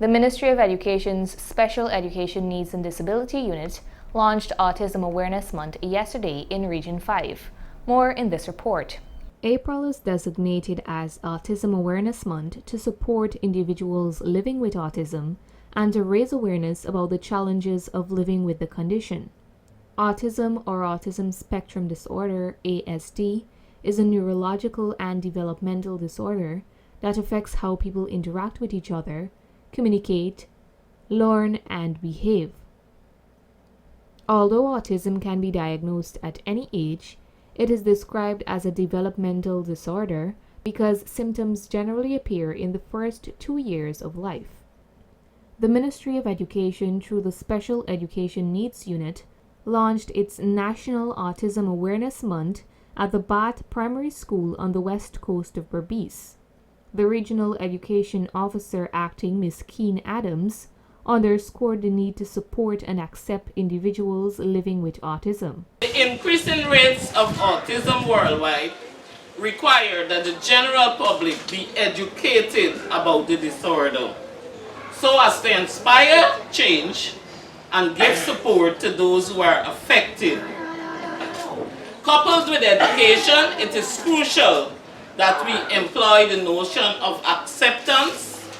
The Ministry of Education's Special Education Needs and Disability Unit launched Autism Awareness Month yesterday in Region 5. More in this report. April is designated as Autism Awareness Month to support individuals living with autism and to raise awareness about the challenges of living with the condition. Autism or Autism Spectrum Disorder, ASD, is a neurological and developmental disorder that affects how people interact with each other, communicate, learn, and behave. Although autism can be diagnosed at any age, it is described as a developmental disorder because symptoms generally appear in the first 2 years of life. The Ministry of Education, through the Special Education Needs Unit, launched its National Autism Awareness Month at the Bath Primary School on the west coast of Berbice. The Regional Education Officer acting, Ms. Keen Adams, underscored the need to support and accept individuals living with autism. The increasing rates of autism worldwide require that the general public be educated about the disorder so as to inspire change and give support to those who are affected. Coupled with education, it is crucial that we employ the notion of acceptance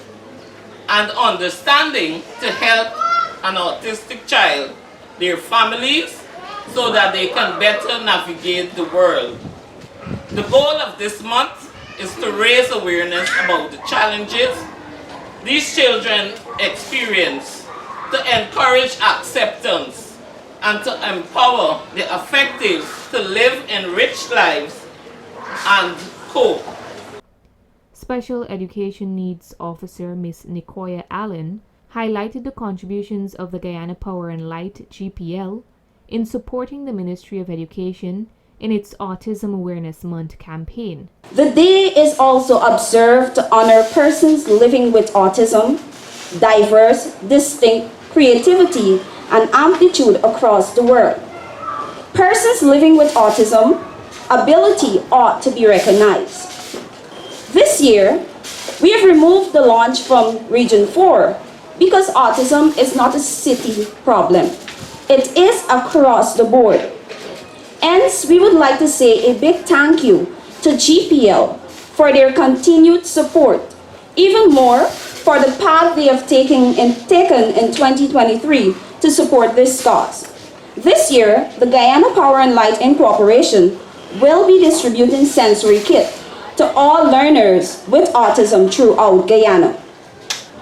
and understanding to help an autistic child, their families, so that they can better navigate the world. The goal of this month is to raise awareness about the challenges these children experience, to encourage acceptance, and to empower the affected to live enriched lives and cope. Special Education Needs Officer Ms. Nicoya Allen highlighted the contributions of the Guyana Power and Light GPL in supporting the Ministry of Education in its Autism Awareness Month campaign. The day is also observed to honor persons living with autism, diverse, distinct creativity and amplitude across the world. Persons living with autism ability ought to be recognized. This year, we have removed the launch from Region 4 because autism is not a city problem. It is across the board. Hence, we would like to say a big thank you to GPL for their continued support, even more for the path they have taken in 2023 to support this cause. This year, the Guyana Power and Light Incorporation will be distributing sensory kit to all learners with autism throughout Guyana.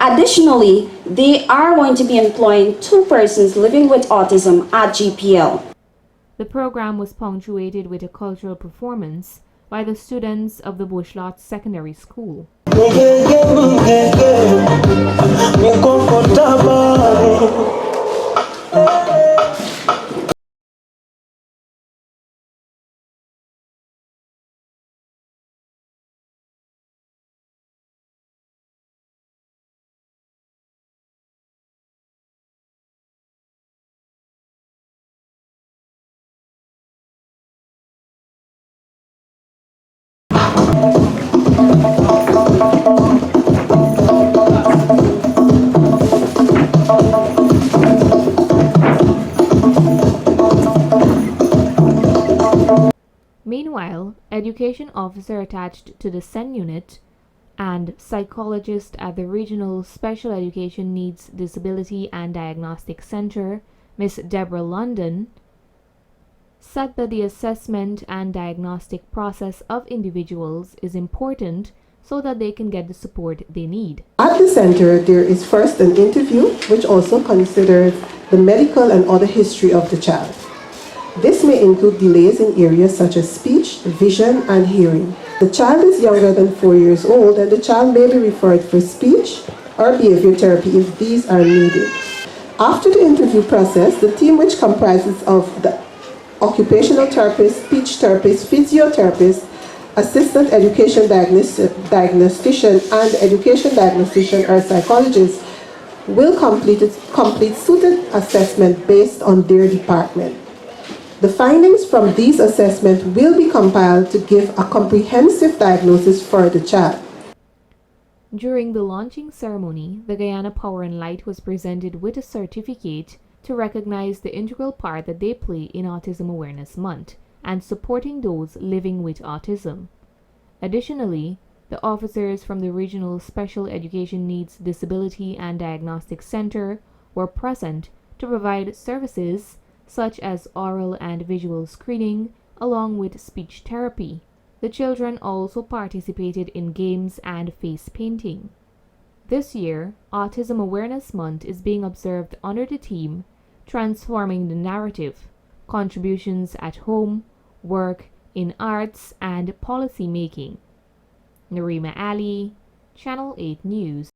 Additionally, they are going to be employing 2 persons living with autism at GPL. The program was punctuated with a cultural performance by the students of the Bushlot Secondary School. Meanwhile, Education Officer attached to the SEN unit and psychologist at the Regional Special Education Needs Disability and Diagnostic Center, Ms. Deborah London, said that the assessment and diagnostic process of individuals is important so that they can get the support they need. At the center, there is first an interview, which also considers the medical and other history of the child. This may include delays in areas such as speech, vision, and hearing. The child is younger than 4 years old, and the child may be referred for speech or behavior therapy if these are needed. After the interview process, the team, which comprises of the occupational therapist, speech therapist, physiotherapist, assistant education diagnostician, and education diagnostician or psychologist, will complete suited assessment based on their department. The findings from these assessments will be compiled to give a comprehensive diagnosis for the child. During the launching ceremony, the Guyana Power and Light was presented with a certificate to recognize the integral part that they play in Autism Awareness Month and supporting those living with autism. Additionally, the officers from the Regional Special Education Needs Disability and Diagnostic Center were present to provide services such as oral and visual screening along with speech therapy. The children also participated in games and face painting. This year, Autism Awareness Month is being observed under the theme Transforming the Narrative, Contributions at Home, Work in Arts and Policy Making. Narima Ali, Channel 8 News.